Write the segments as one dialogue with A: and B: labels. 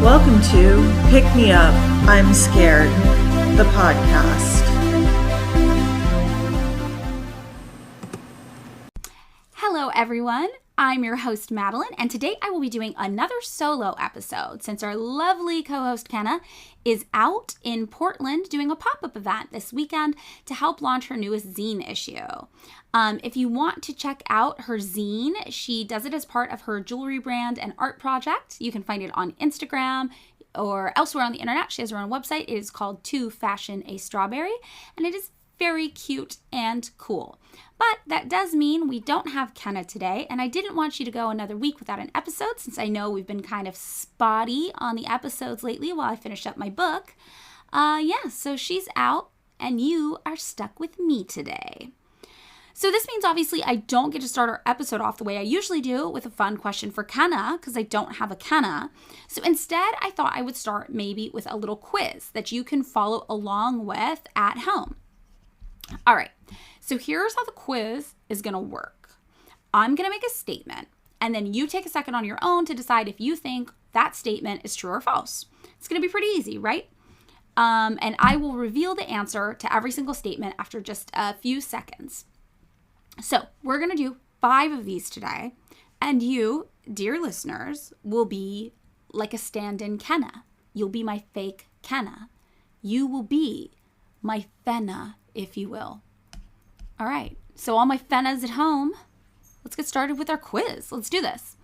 A: Welcome to Pick Me Up, I'm Scared, the podcast.
B: Hello, everyone. I'm your host, Madeline, and today I will be doing another solo episode since our lovely co-host, Kenna, is out in Portland doing a pop-up event this weekend to help launch her newest zine issue. If you want to check out her zine, she does it as part of her jewelry brand and art project. You can find it on Instagram or elsewhere on the internet. She has her own website. It is called To Fashion a Strawberry, and it is very cute and cool. But that does mean we don't have Kenna today, and I didn't want you to go another week without an episode since I know we've been kind of spotty on the episodes lately while I finish up my book. So she's out, and you are stuck with me today. So this means obviously I don't get to start our episode off the way I usually do with a fun question for Kenna because I don't have a Kenna. So instead, I thought I would start maybe with a little quiz that you can follow along with at home. All right, so here's how the quiz is going to work. I'm going to make a statement, and then you take a second on your own to decide if you think that statement is true or false. It's going to be pretty easy, right? And I will reveal the answer to every single statement after just a few seconds. So we're going to do 5 of these today, and you, dear listeners, will be like a stand-in Kenna. You'll be my fake Kenna. You will be my Fenna, if you will. All right, so all my Fennas at home, let's get started with our quiz. Let's do this.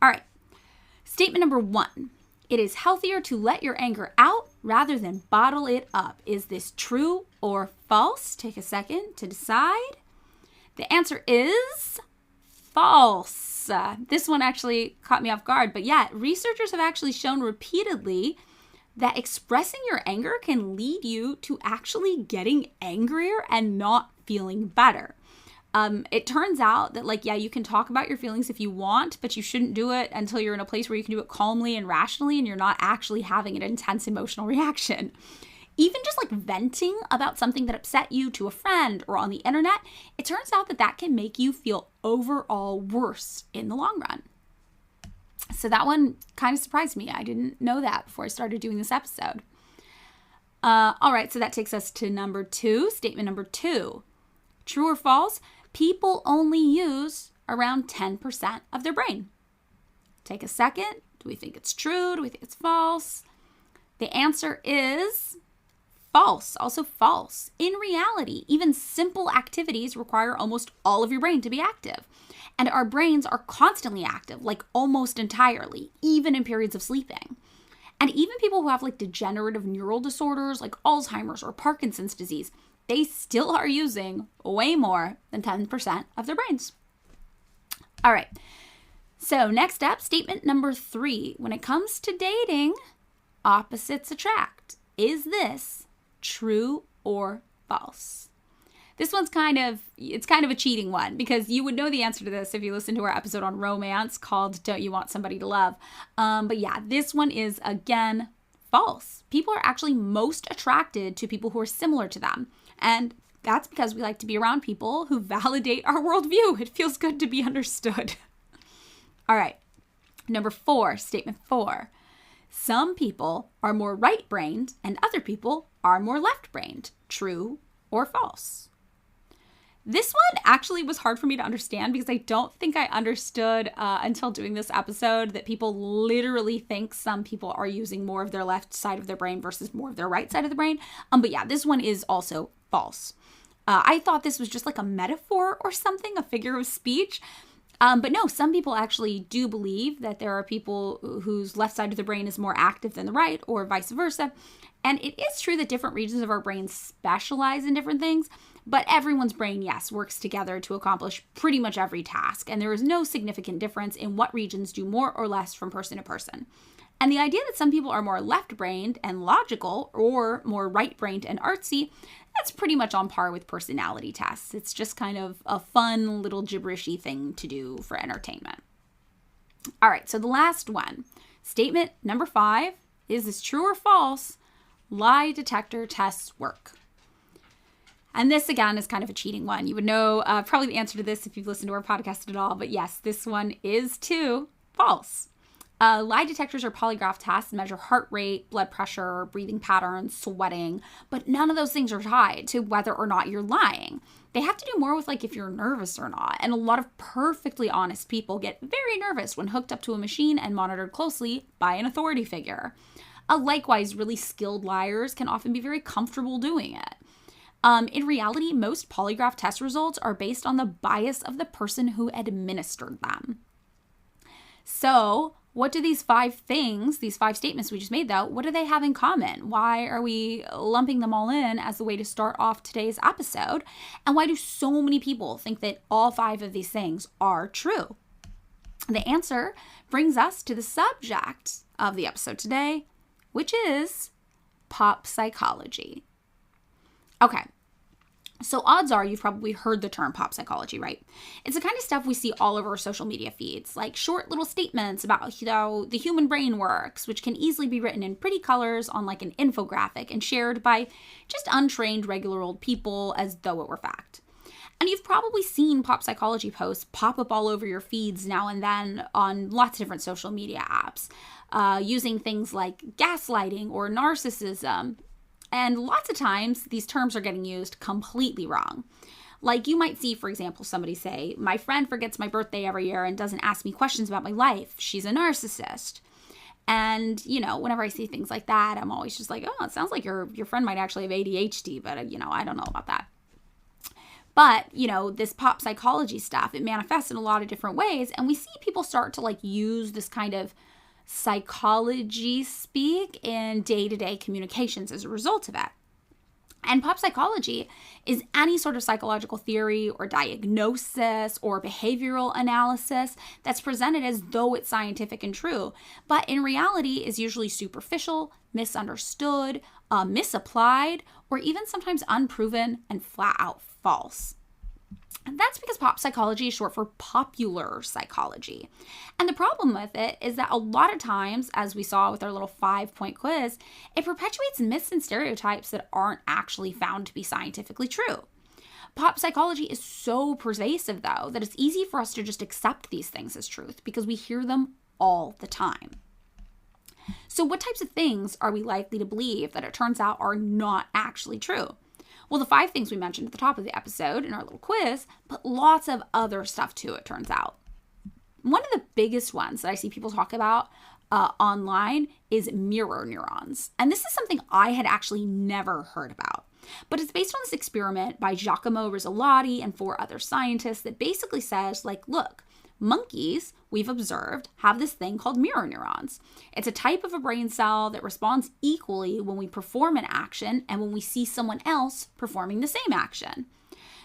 B: All right, statement number 1. It is healthier to let your anger out rather than bottle it up. Is this true or false? Take a second to decide. The answer is false. This one actually caught me off guard, but yeah, researchers have actually shown repeatedly that expressing your anger can lead you to actually getting angrier and not feeling better. It turns out that you can talk about your feelings if you want, but you shouldn't do it until you're in a place where you can do it calmly and rationally and you're not actually having an intense emotional reaction. Even just venting about something that upset you to a friend or on the internet, it turns out that can make you feel overall worse in the long run. So that one kind of surprised me. I didn't know that before I started doing this episode. All right, so that takes us to number 2, statement number 2. True or false? People only use around 10% of their brain. Take a second. Do we think it's true? Do we think it's false? The answer is false, also false. In reality, even simple activities require almost all of your brain to be active. And our brains are constantly active, almost entirely, even in periods of sleeping. And even people who have degenerative neural disorders like Alzheimer's or Parkinson's disease, they still are using way more than 10% of their brains. All right. So next up, statement number 3. When it comes to dating, opposites attract. Is this true or false? This one's kind of a cheating one because you would know the answer to this if you listen to our episode on romance called Don't You Want Somebody to Love? But yeah, this one is, again, false. People are actually most attracted to people who are similar to them. And that's because we like to be around people who validate our worldview. It feels good to be understood. All right, number 4, statement 4. Some people are more right-brained and other people are more left-brained. True or false? This one actually was hard for me to understand because I don't think I understood until doing this episode that people literally think some people are using more of their left side of their brain versus more of their right side of the brain. But yeah, this one is also false. I thought this was just a metaphor or something, a figure of speech. But no, some people actually do believe that there are people whose left side of the brain is more active than the right or vice versa. And it is true that different regions of our brain specialize in different things, but everyone's brain, yes, works together to accomplish pretty much every task. And there is no significant difference in what regions do more or less from person to person. And the idea that some people are more left-brained and logical or more right-brained and artsy, that's pretty much on par with personality tests. It's just kind of a fun little gibberishy thing to do for entertainment. All right, so the last one. Statement number 5. Is this true or false? Lie detector tests work. And this, again, is kind of a cheating one. You would know probably the answer to this if you've listened to our podcast at all. But yes, this one is too false. Lie detectors or polygraph tests measure heart rate, blood pressure, breathing patterns, sweating, but none of those things are tied to whether or not you're lying. They have to do more with like if you're nervous or not. And a lot of perfectly honest people get very nervous when hooked up to a machine and monitored closely by an authority figure. Likewise, really skilled liars can often be very comfortable doing it. In reality, most polygraph test results are based on the bias of the person who administered them. So, what do these 5 statements we just made though, what do they have in common? Why are we lumping them all in as the way to start off today's episode? And why do so many people think that all 5 of these things are true? The answer brings us to the subject of the episode today, which is pop psychology. Okay. So odds are you've probably heard the term pop psychology, right? It's the kind of stuff we see all over our social media feeds, like short little statements about how the human brain works, which can easily be written in pretty colors on like an infographic and shared by just untrained regular old people as though it were fact. And you've probably seen pop psychology posts pop up all over your feeds now and then on lots of different social media apps, using things like gaslighting or narcissism. And lots of times, these terms are getting used completely wrong. Like you might see, for example, somebody say, my friend forgets my birthday every year and doesn't ask me questions about my life. She's a narcissist. And, whenever I see things like that, I'm always just like, oh, it sounds like your friend might actually have ADHD, but, I don't know about that. But, this pop psychology stuff, it manifests in a lot of different ways. And we see people start to use this kind of psychology speak in day-to-day communications as a result of it. And pop psychology is any sort of psychological theory or diagnosis or behavioral analysis that's presented as though it's scientific and true, but in reality is usually superficial, misunderstood, misapplied, or even sometimes unproven and flat out false. And that's because pop psychology is short for popular psychology. And the problem with it is that a lot of times, as we saw with our little 5-point quiz, it perpetuates myths and stereotypes that aren't actually found to be scientifically true. Pop psychology is so pervasive, though, that it's easy for us to just accept these things as truth because we hear them all the time. So what types of things are we likely to believe that it turns out are not actually true? Well, the 5 things we mentioned at the top of the episode in our little quiz, but lots of other stuff too, it turns out. One of the biggest ones that I see people talk about online is mirror neurons. And this is something I had actually never heard about. But it's based on this experiment by Giacomo Rizzolatti and 4 other scientists that basically says, look, monkeys, we've observed, have this thing called mirror neurons. It's a type of a brain cell that responds equally when we perform an action and when we see someone else performing the same action.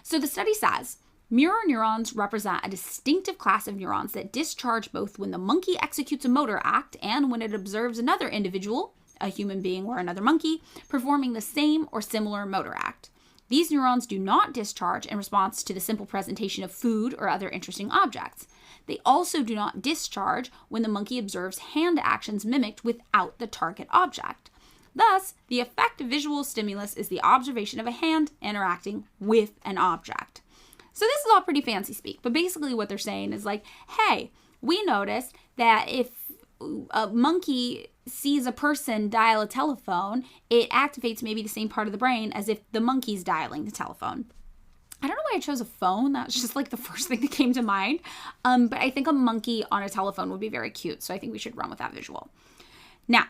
B: So the study says, mirror neurons represent a distinctive class of neurons that discharge both when the monkey executes a motor act and when it observes another individual, a human being or another monkey, performing the same or similar motor act. These neurons do not discharge in response to the simple presentation of food or other interesting objects. They also do not discharge when the monkey observes hand actions mimicked without the target object. Thus, the effect of visual stimulus is the observation of a hand interacting with an object. So this is all pretty fancy speak, but basically what they're saying is hey, we noticed that if a monkey sees a person dial a telephone, it activates maybe the same part of the brain as if the monkey's dialing the telephone. I don't know why I chose a phone. That's just the first thing that came to mind. But I think a monkey on a telephone would be very cute. So I think we should run with that visual. Now,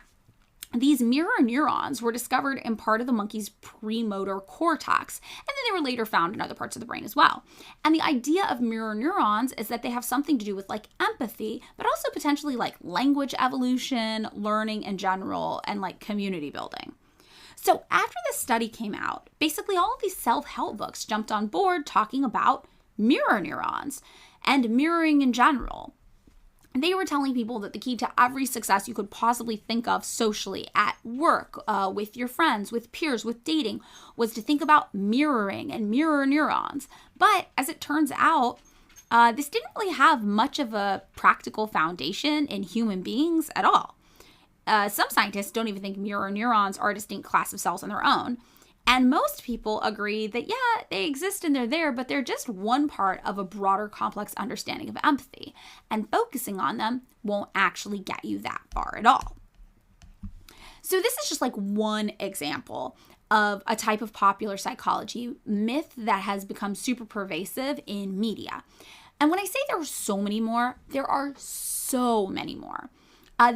B: these mirror neurons were discovered in part of the monkey's premotor cortex, and then they were later found in other parts of the brain as well. And the idea of mirror neurons is that they have something to do with empathy, but also potentially language evolution, learning in general, and community building. So after this study came out, basically all of these self-help books jumped on board talking about mirror neurons and mirroring in general. They were telling people that the key to every success you could possibly think of socially, at work, with your friends, with peers, with dating, was to think about mirroring and mirror neurons. But as it turns out, this didn't really have much of a practical foundation in human beings at all. Some scientists don't even think mirror neurons are a distinct class of cells on their own. And most people agree that, yeah, they exist and they're there, but they're just one part of a broader, complex understanding of empathy. And focusing on them won't actually get you that far at all. So this is just like one example of a type of popular psychology myth that has become super pervasive in media. And when I say there are so many more, there are so many more.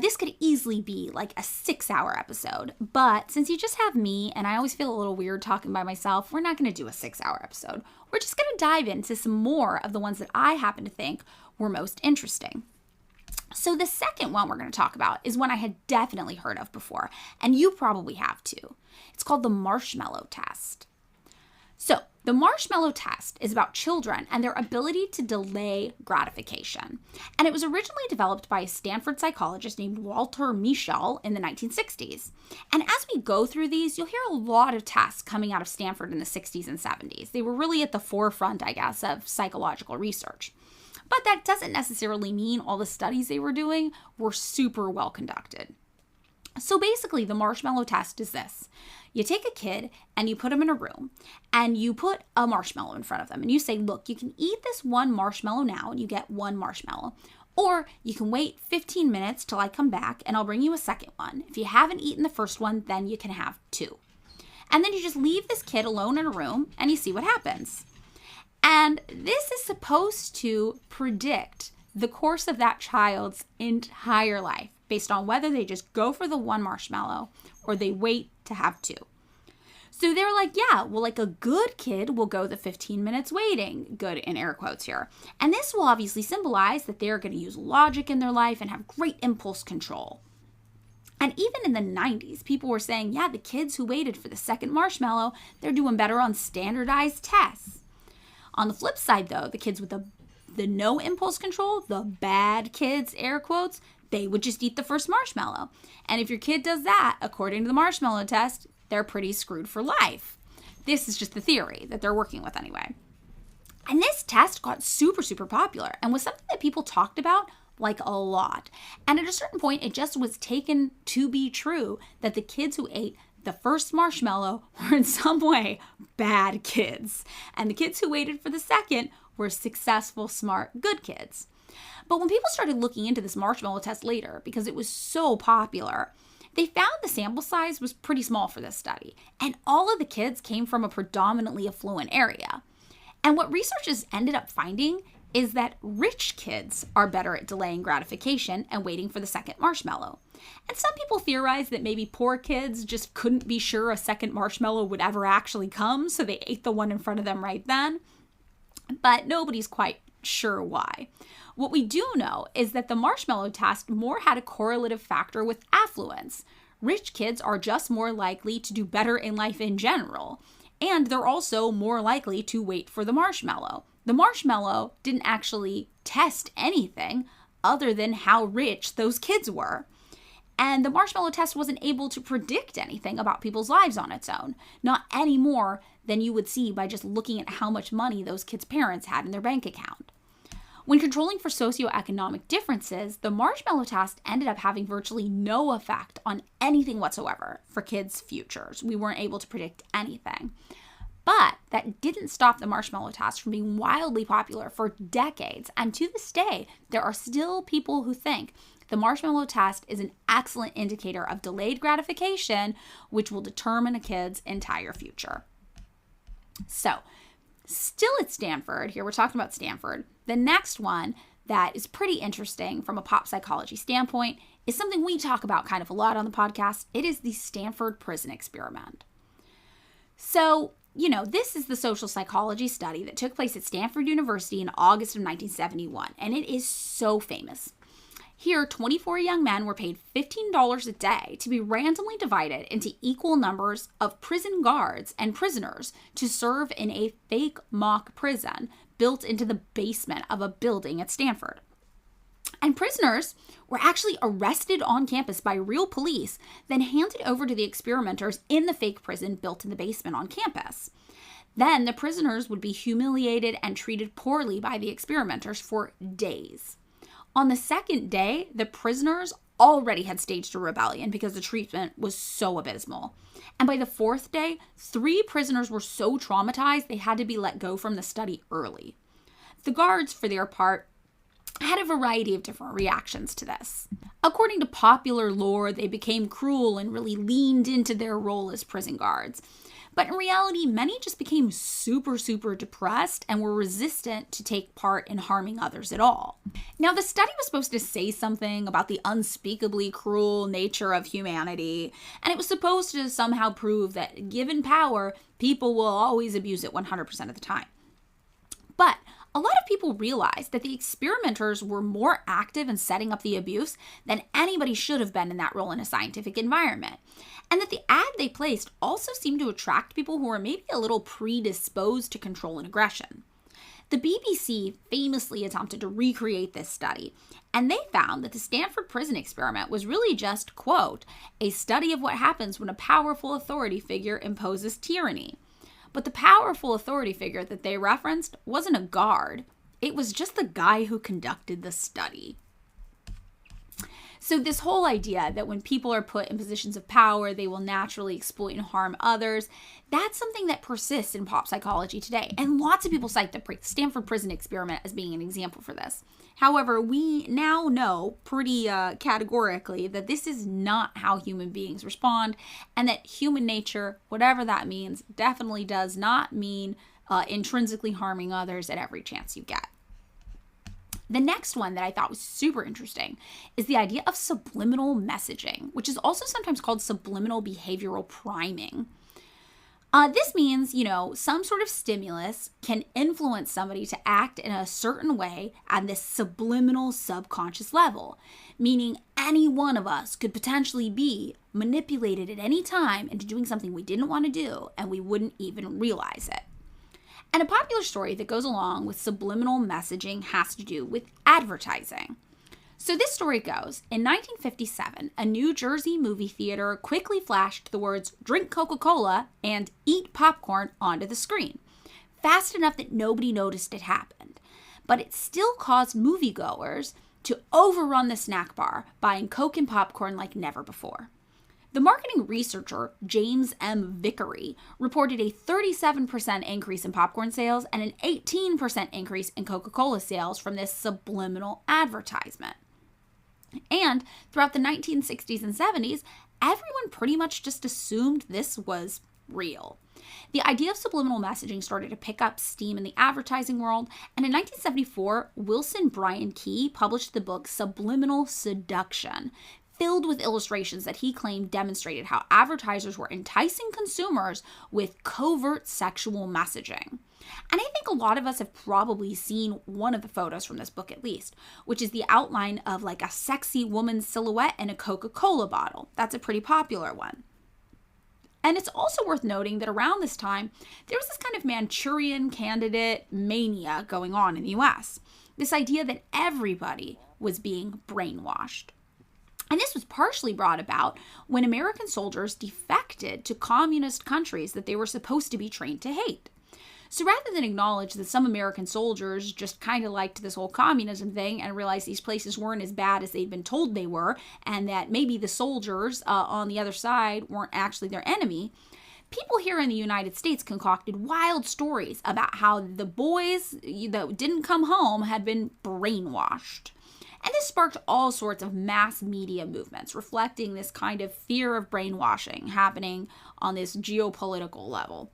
B: This could easily be like a 6-hour episode, but since you just have me and I always feel a little weird talking by myself, we're not going to do a 6-hour episode. We're just going to dive into some more of the ones that I happen to think were most interesting. So the second one we're going to talk about is one I had definitely heard of before, and you probably have too. It's called the marshmallow test. So the marshmallow test is about children and their ability to delay gratification. And it was originally developed by a Stanford psychologist named Walter Mischel in the 1960s. And as we go through these, you'll hear a lot of tests coming out of Stanford in the 60s and 70s. They were really at the forefront, I guess, of psychological research. But that doesn't necessarily mean all the studies they were doing were super well conducted. So basically, the marshmallow test is this. You take a kid and you put them in a room and you put a marshmallow in front of them and you say, look, you can eat this one marshmallow now and you get one marshmallow. Or you can wait 15 minutes till I come back and I'll bring you a second one. If you haven't eaten the first one, then you can have 2. And then you just leave this kid alone in a room and you see what happens. And this is supposed to predict the course of that child's entire life based on whether they just go for the one marshmallow or they wait to have 2. So they're like, yeah, well, like a good kid will go the 15 minutes waiting, good in air quotes here. And this will obviously symbolize that they're going to use logic in their life and have great impulse control. And even in the 90s, people were saying, yeah, the kids who waited for the second marshmallow, they're doing better on standardized tests. On the flip side, though, the kids with the no impulse control, the bad kids, air quotes, they would just eat the first marshmallow. And if your kid does that, according to the marshmallow test, they're pretty screwed for life. This is just the theory that they're working with anyway. And this test got super, super popular and was something that people talked about like a lot. And at a certain point, it just was taken to be true that the kids who ate the first marshmallow were in some way bad kids. And the kids who waited for the second were successful, smart, good kids. But when people started looking into this marshmallow test later, because it was so popular, they found the sample size was pretty small for this study. And all of the kids came from a predominantly affluent area. And what researchers ended up finding is that rich kids are better at delaying gratification and waiting for the second marshmallow. And some people theorize that maybe poor kids just couldn't be sure a second marshmallow would ever actually come, so they ate the one in front of them right then. But nobody's quite sure why. What we do know is that the marshmallow test more had a correlative factor with affluence. Rich kids are just more likely to do better in life in general, and they're also more likely to wait for the marshmallow. The marshmallow didn't actually test anything other than how rich those kids were. And the marshmallow test wasn't able to predict anything about people's lives on its own, not any more than you would see by just looking at how much money those kids' parents had in their bank account. When controlling for socioeconomic differences, the marshmallow test ended up having virtually no effect on anything whatsoever for kids' futures. We weren't able to predict anything. But that didn't stop the marshmallow test from being wildly popular for decades. And to this day, there are still people who think the marshmallow test is an excellent indicator of delayed gratification, which will determine a kid's entire future. So, still at Stanford, here we're talking about Stanford, the next one that is pretty interesting from a pop psychology standpoint is something we talk about kind of a lot on the podcast. It is the Stanford prison experiment. So, this is the social psychology study that took place at Stanford University in August of 1971, and it is so famous. Here, 24 young men were paid $15 a day to be randomly divided into equal numbers of prison guards and prisoners to serve in a fake mock prison built into the basement of a building at Stanford. And prisoners were actually arrested on campus by real police, then handed over to the experimenters in the fake prison built in the basement on campus. Then the prisoners would be humiliated and treated poorly by the experimenters for days. On the second day, the prisoners already had staged a rebellion because the treatment was so abysmal. And by the 4th day, 3 prisoners were so traumatized they had to be let go from the study early. The guards, for their part, had a variety of different reactions to this. According to popular lore, they became cruel and really leaned into their role as prison guards. But in reality, many just became super depressed and were resistant to take part in harming others at all. Now, the study was supposed to say something about the unspeakably cruel nature of humanity, and it was supposed to somehow prove that given power, people will always abuse it 100% of the time. But a lot of people realized that the experimenters were more active in setting up the abuse than anybody should have been in that role in a scientific environment. And that the ad they placed also seemed to attract people who were maybe a little predisposed to control and aggression. The BBC famously attempted to recreate this study, and they found that the Stanford prison experiment was really just, quote, a study of what happens when a powerful authority figure imposes tyranny. But the powerful authority figure that they referenced wasn't a guard. It was just the guy who conducted the study. So this whole idea that when people are put in positions of power, they will naturally exploit and harm others, that's something that persists in pop psychology today. And lots of people cite the Stanford prison experiment as being an example for this. However, we now know pretty categorically that this is not how human beings respond, and that human nature, whatever that means, definitely does not mean intrinsically harming others at every chance you get. The next one that I thought was super interesting is the idea of subliminal messaging, which is also sometimes called subliminal behavioral priming. This means, some sort of stimulus can influence somebody to act in a certain way at this subliminal subconscious level, meaning any one of us could potentially be manipulated at any time into doing something we didn't want to do, and we wouldn't even realize it. And a popular story that goes along with subliminal messaging has to do with advertising. So this story goes, in 1957, a New Jersey movie theater quickly flashed the words "drink Coca-Cola" and "eat popcorn" onto the screen, fast enough that nobody noticed it happened. But it still caused moviegoers to overrun the snack bar, buying Coke and popcorn like never before. The marketing researcher, James M. Vickery, reported a 37% increase in popcorn sales and an 18% increase in Coca-Cola sales from this subliminal advertisement. And throughout the 1960s and 70s, everyone pretty much just assumed this was real. The idea of subliminal messaging started to pick up steam in the advertising world, and in 1974, Wilson Bryan Key published the book Subliminal Seduction, filled with illustrations that he claimed demonstrated how advertisers were enticing consumers with covert sexual messaging. And I think a lot of us have probably seen one of the photos from this book at least, which is the outline of like a sexy woman's silhouette in a Coca-Cola bottle. That's a pretty popular one. And it's also worth noting that around this time, there was this kind of Manchurian candidate mania going on in the US. This idea that everybody was being brainwashed. And this was partially brought about when American soldiers defected to communist countries that they were supposed to be trained to hate. So rather than acknowledge that some American soldiers just kind of liked this whole communism thing and realized these places weren't as bad as they'd been told they were, and that maybe the soldiers on the other side weren't actually their enemy, people here in the United States concocted wild stories about how the boys that didn't come home had been brainwashed. And this sparked all sorts of mass media movements, reflecting this kind of fear of brainwashing happening on this geopolitical level.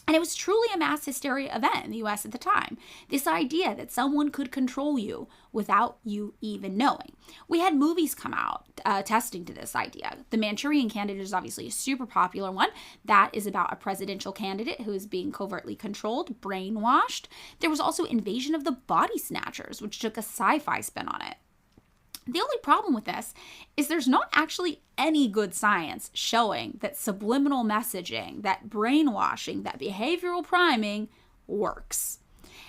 B: And it was truly a mass hysteria event in the US at the time. This idea that someone could control you without you even knowing. We had movies come out attesting to this idea. The Manchurian Candidate is obviously a super popular one. That is about a presidential candidate who is being covertly controlled, brainwashed. There was also Invasion of the Body Snatchers, which took a sci-fi spin on it. The only problem with this is there's not actually any good science showing that subliminal messaging, that brainwashing, that behavioral priming works.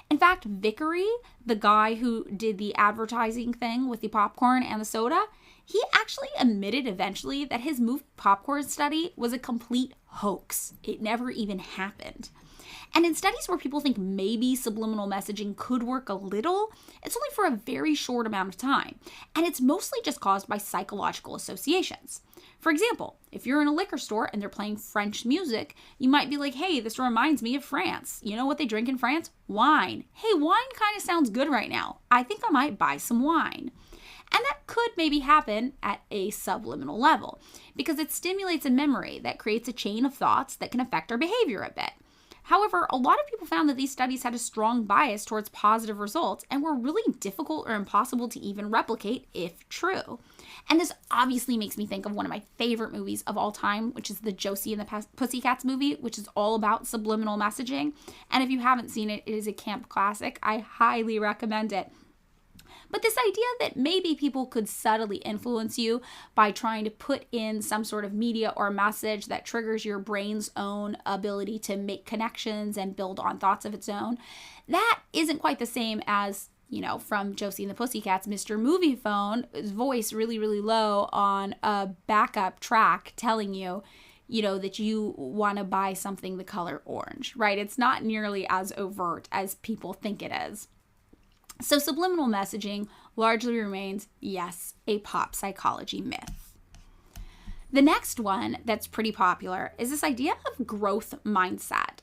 B: In fact, Vickery, the guy who did the advertising thing with the popcorn and the soda, he actually admitted eventually that his movie popcorn study was a complete hoax. It never even happened. And in studies where people think maybe subliminal messaging could work a little, it's only for a very short amount of time. And it's mostly just caused by psychological associations. For example, if you're in a liquor store and they're playing French music, you might be like, hey, this reminds me of France. You know what they drink in France? Wine. Hey, wine kind of sounds good right now. I think I might buy some wine. And that could maybe happen at a subliminal level because it stimulates a memory that creates a chain of thoughts that can affect our behavior a bit. However, a lot of people found that these studies had a strong bias towards positive results and were really difficult or impossible to even replicate if true. And this obviously makes me think of one of my favorite movies of all time, which is the Josie and the Pussycats movie, which is all about subliminal messaging. And if you haven't seen it, it is a camp classic. I highly recommend it. But this idea that maybe people could subtly influence you by trying to put in some sort of media or message that triggers your brain's own ability to make connections and build on thoughts of its own, that isn't quite the same as, from Josie and the Pussycats, Mr. Movie Phone's voice really, really low on a backup track telling you, that you want to buy something the color orange, right? It's not nearly as overt as people think it is. So subliminal messaging largely remains, yes, a pop psychology myth. The next one that's pretty popular is this idea of growth mindset.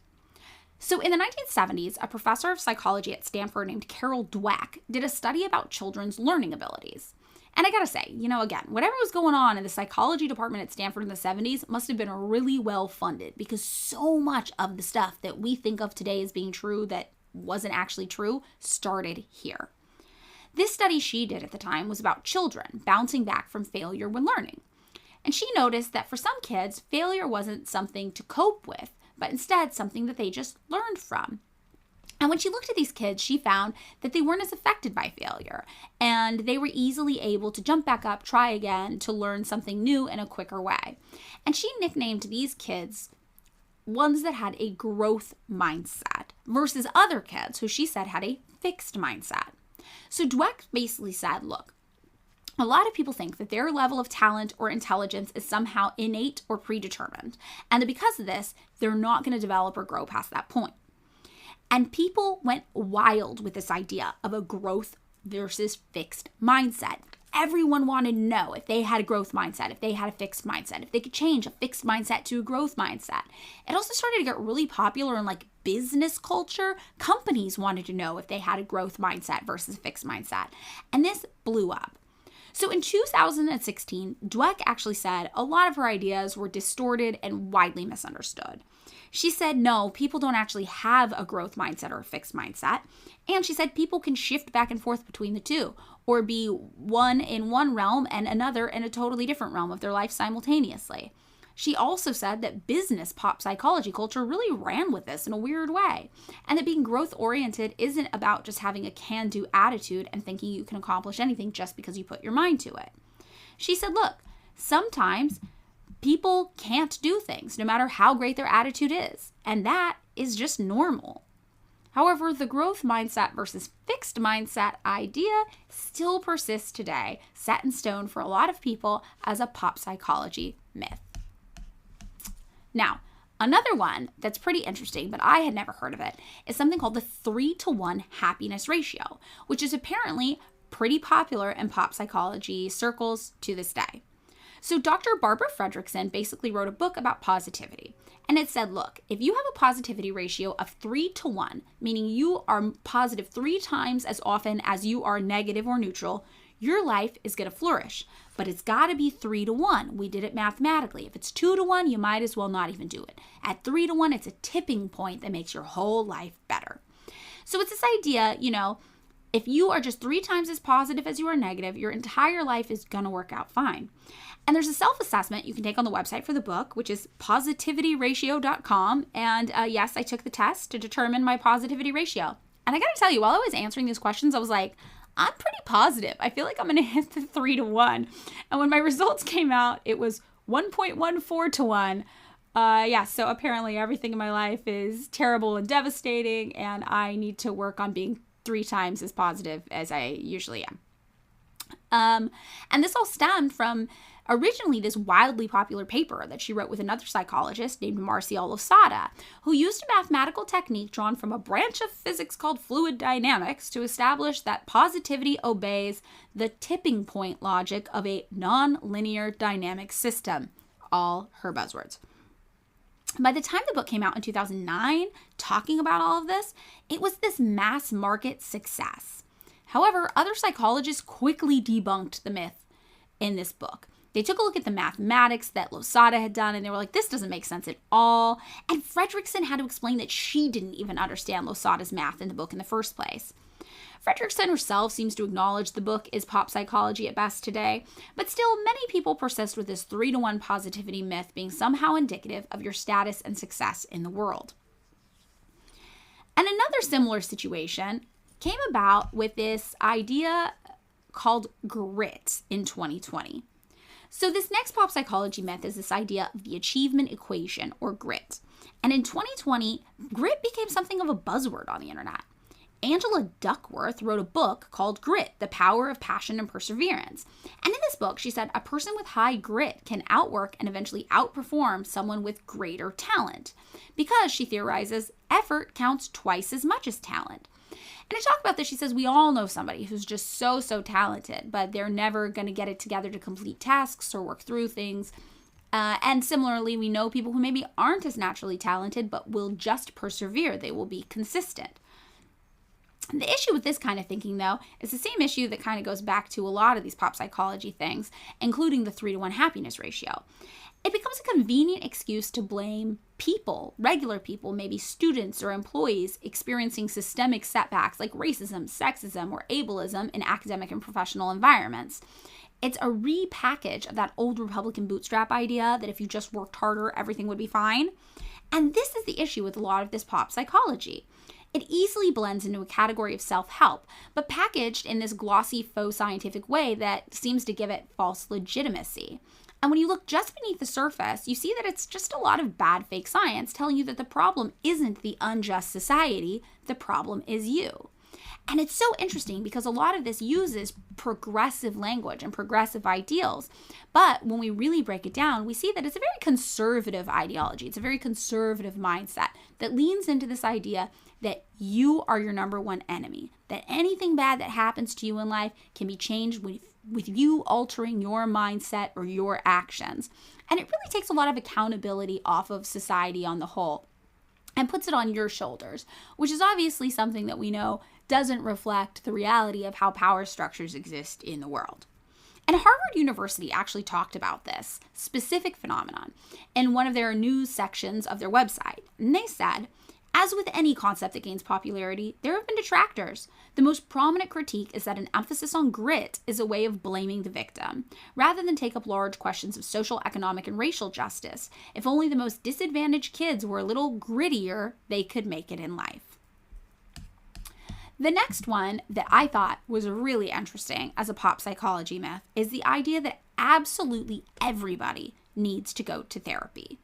B: So in the 1970s, a professor of psychology at Stanford named Carol Dweck did a study about children's learning abilities. And I gotta say, again, whatever was going on in the psychology department at Stanford in the 70s must have been really well funded because so much of the stuff that we think of today as being true that wasn't actually true started here. This study she did at the time was about children bouncing back from failure when learning. And she noticed that for some kids, failure wasn't something to cope with, but instead something that they just learned from. And when she looked at these kids, she found that they weren't as affected by failure, and they were easily able to jump back up, try again, to learn something new in a quicker way. And she nicknamed these kids ones that had a growth mindset versus other kids who she said had a fixed mindset. So Dweck basically said, look, a lot of people think that their level of talent or intelligence is somehow innate or predetermined, and that because of this, they're not going to develop or grow past that point. And people went wild with this idea of a growth versus fixed mindset. Everyone wanted to know if they had a growth mindset, if they had a fixed mindset, if they could change a fixed mindset to a growth mindset. It also started to get really popular in business culture. Companies wanted to know if they had a growth mindset versus a fixed mindset. And this blew up. So in 2016, Dweck actually said a lot of her ideas were distorted and widely misunderstood. She said, no, people don't actually have a growth mindset or a fixed mindset. And she said people can shift back and forth between the two, or be one in one realm and another in a totally different realm of their life simultaneously. She also said that business pop psychology culture really ran with this in a weird way, and that being growth-oriented isn't about just having a can-do attitude and thinking you can accomplish anything just because you put your mind to it. She said, look, sometimes people can't do things no matter how great their attitude is, and that is just normal. However, the growth mindset versus fixed mindset idea still persists today, set in stone for a lot of people as a pop psychology myth. Now, another one that's pretty interesting, but I had never heard of it, is something called the 3-to-1 happiness ratio, which is apparently pretty popular in pop psychology circles to this day. So Dr. Barbara Fredrickson basically wrote a book about positivity. And it said, look, if you have a positivity ratio of 3-to-1, meaning you are positive 3 times as often as you are negative or neutral, your life is going to flourish. But it's got to be 3-to-1. We did it mathematically. If it's 2-to-1, you might as well not even do it. At 3-to-1, it's a tipping point that makes your whole life better. So it's this idea, if you are just 3 times as positive as you are negative, your entire life is going to work out fine. And there's a self-assessment you can take on the website for the book, which is positivityratio.com. And yes, I took the test to determine my positivity ratio. And I got to tell you, while I was answering these questions, I was like, I'm pretty positive. I feel like I'm going to hit the 3-to-1. And when my results came out, it was 1.14-to-1. So apparently everything in my life is terrible and devastating, and I need to work on being 3 times as positive as I usually am. And this all stemmed from originally this wildly popular paper that she wrote with another psychologist named Marcial Losada, who used a mathematical technique drawn from a branch of physics called fluid dynamics to establish that positivity obeys the tipping point logic of a non-linear dynamic system. All her buzzwords. By the time the book came out in 2009, talking about all of this, it was this mass market success. However, other psychologists quickly debunked the myth in this book. They took a look at the mathematics that Losada had done, and they were like, this doesn't make sense at all. And Fredrickson had to explain that she didn't even understand Losada's math in the book in the first place. Fredrickson herself seems to acknowledge the book is pop psychology at best today, but still many people persist with this 3-to-1 positivity myth being somehow indicative of your status and success in the world. And another similar situation came about with this idea called grit in 2020. So this next pop psychology myth is this idea of the achievement equation, or grit. And in 2020, grit became something of a buzzword on the internet. Angela Duckworth wrote a book called Grit, The Power of Passion and Perseverance. And in this book, she said a person with high grit can outwork and eventually outperform someone with greater talent, because she theorizes effort counts twice as much as talent. And to talk about this, she says, we all know somebody who's just so talented, but they're never going to get it together to complete tasks or work through things. And similarly, we know people who maybe aren't as naturally talented, but will just persevere. They will be consistent. The issue with this kind of thinking, though, is the same issue that kind of goes back to a lot of these pop psychology things, including the 3-to-1 happiness ratio. It becomes a convenient excuse to blame people, regular people, maybe students or employees experiencing systemic setbacks like racism, sexism, or ableism in academic and professional environments. It's a repackage of that old Republican bootstrap idea that if you just worked harder, everything would be fine. And this is the issue with a lot of this pop psychology. It easily blends into a category of self-help, but packaged in this glossy faux scientific way that seems to give it false legitimacy. And when you look just beneath the surface, you see that it's just a lot of bad fake science telling you that the problem isn't the unjust society, the problem is you. And it's so interesting because a lot of this uses progressive language and progressive ideals. But when we really break it down, we see that it's a very conservative ideology. It's a very conservative mindset that leans into this idea that you are your number one enemy, that anything bad that happens to you in life can be changed with you altering your mindset or your actions. And it really takes a lot of accountability off of society on the whole and puts it on your shoulders, which is obviously something that we know doesn't reflect the reality of how power structures exist in the world. And Harvard University actually talked about this specific phenomenon in one of their news sections of their website. And they said, as with any concept that gains popularity, there have been detractors. The most prominent critique is that an emphasis on grit is a way of blaming the victim, rather than take up large questions of social, economic, and racial justice. If only the most disadvantaged kids were a little grittier, they could make it in life. The next one that I thought was really interesting as a pop psychology myth is the idea that absolutely everybody needs to go to therapy.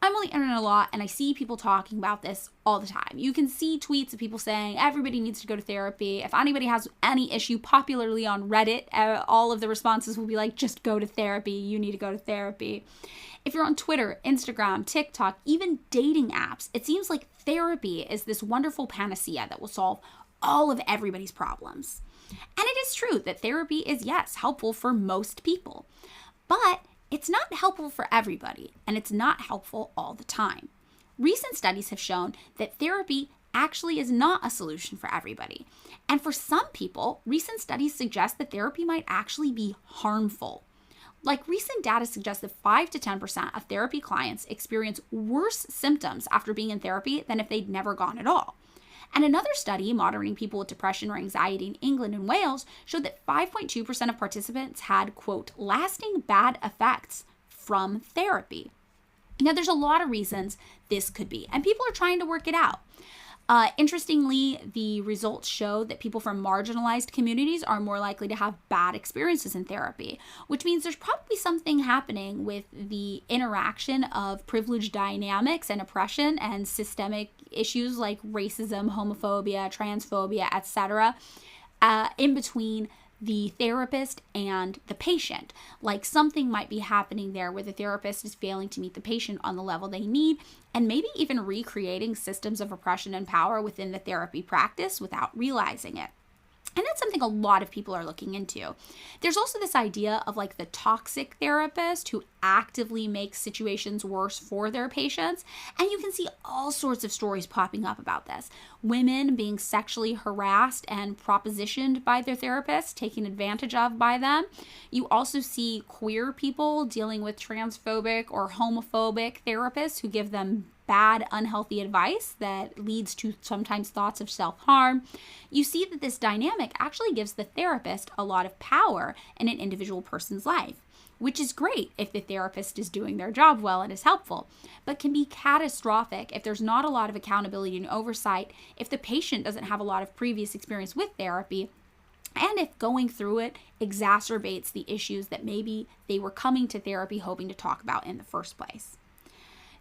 B: I'm on the internet a lot and I see people talking about this all the time. You can see tweets of people saying everybody needs to go to therapy. If anybody has any issue, popularly on Reddit, all of the responses will be like, just go to therapy. You need to go to therapy. If you're on Twitter, Instagram, TikTok, even dating apps, it seems like therapy is this wonderful panacea that will solve all of everybody's problems. And it is true that therapy is, yes, helpful for most people. But it's not helpful for everybody, and it's not helpful all the time. Recent studies have shown that therapy actually is not a solution for everybody. And for some people, recent studies suggest that therapy might actually be harmful. Like recent data suggests that 5 to 10% of therapy clients experience worse symptoms after being in therapy than if they'd never gone at all. And another study monitoring people with depression or anxiety in England and Wales showed that 5.2% of participants had, quote, lasting bad effects from therapy. Now, there's a lot of reasons this could be, and people are trying to work it out. Interestingly, the results show that people from marginalized communities are more likely to have bad experiences in therapy, which means there's probably something happening with the interaction of privilege dynamics and oppression and systemic issues like racism, homophobia, transphobia, etc., in between the therapist and the patient. Like something might be happening there where the therapist is failing to meet the patient on the level they need, and maybe even recreating systems of oppression and power within the therapy practice without realizing it. And that's something a lot of people are looking into. There's also this idea of like the toxic therapist who actively makes situations worse for their patients. And you can see all sorts of stories popping up about this. Women being sexually harassed and propositioned by their therapists, taken advantage of by them. You also see queer people dealing with transphobic or homophobic therapists who give them bad, unhealthy advice that leads to sometimes thoughts of self-harm. You see that this dynamic actually gives the therapist a lot of power in an individual person's life, which is great if the therapist is doing their job well and is helpful, but can be catastrophic if there's not a lot of accountability and oversight, if the patient doesn't have a lot of previous experience with therapy, and if going through it exacerbates the issues that maybe they were coming to therapy hoping to talk about in the first place.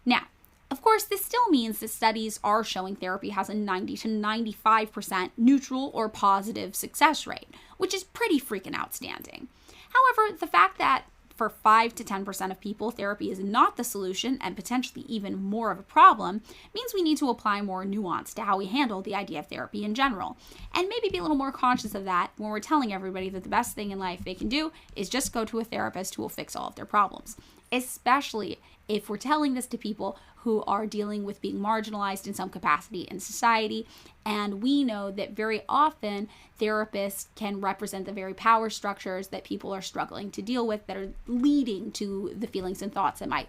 B: Now, of course, this still means that studies are showing therapy has a 90 to 95% neutral or positive success rate, which is pretty freaking outstanding. However, the fact that for 5 to 10% of people, therapy is not the solution and potentially even more of a problem means we need to apply more nuance to how we handle the idea of therapy in general. And maybe be a little more conscious of that when we're telling everybody that the best thing in life they can do is just go to a therapist who will fix all of their problems. Especially if we're telling this to people who are dealing with being marginalized in some capacity in society. And we know that very often therapists can represent the very power structures that people are struggling to deal with that are leading to the feelings and thoughts that might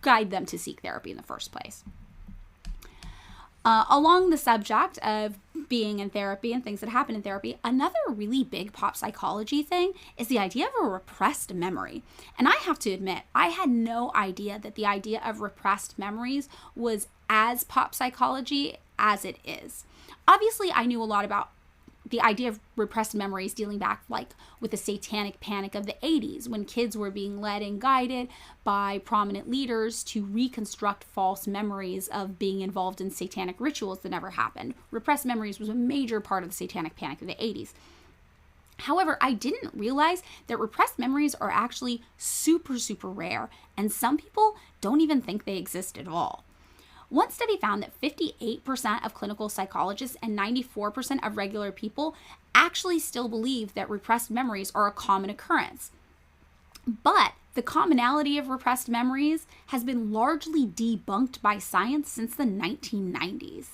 B: guide them to seek therapy in the first place. Along the subject of being in therapy and things that happen in therapy, another really big pop psychology thing is the idea of a repressed memory. And I have to admit, I had no idea that the idea of repressed memories was as pop psychology as it is. Obviously, I knew a lot about the idea of repressed memories dealing back like with the satanic panic of the 80s when kids were being led and guided by prominent leaders to reconstruct false memories of being involved in satanic rituals that never happened. Repressed memories was a major part of the satanic panic of the 80s. However, I didn't realize that repressed memories are actually super, super rare, and some people don't even think they exist at all. One study found that 58% of clinical psychologists and 94% of regular people actually still believe that repressed memories are a common occurrence. But the commonality of repressed memories has been largely debunked by science since the 1990s.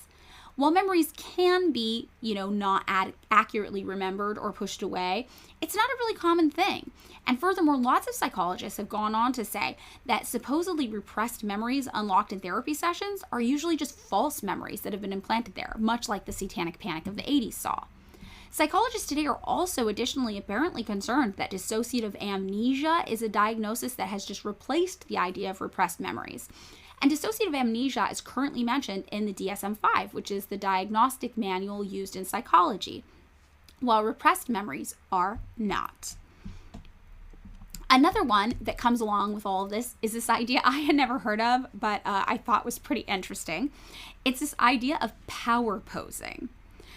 B: While memories can be, not accurately remembered or pushed away, it's not a really common thing. And furthermore, lots of psychologists have gone on to say that supposedly repressed memories unlocked in therapy sessions are usually just false memories that have been implanted there, much like the satanic panic of the 80s saw. Psychologists today are also additionally apparently concerned that dissociative amnesia is a diagnosis that has just replaced the idea of repressed memories. And dissociative amnesia is currently mentioned in the DSM-5, which is the diagnostic manual used in psychology, while repressed memories are not. Another one that comes along with all of this is this idea I had never heard of, but I thought was pretty interesting. It's this idea of power posing.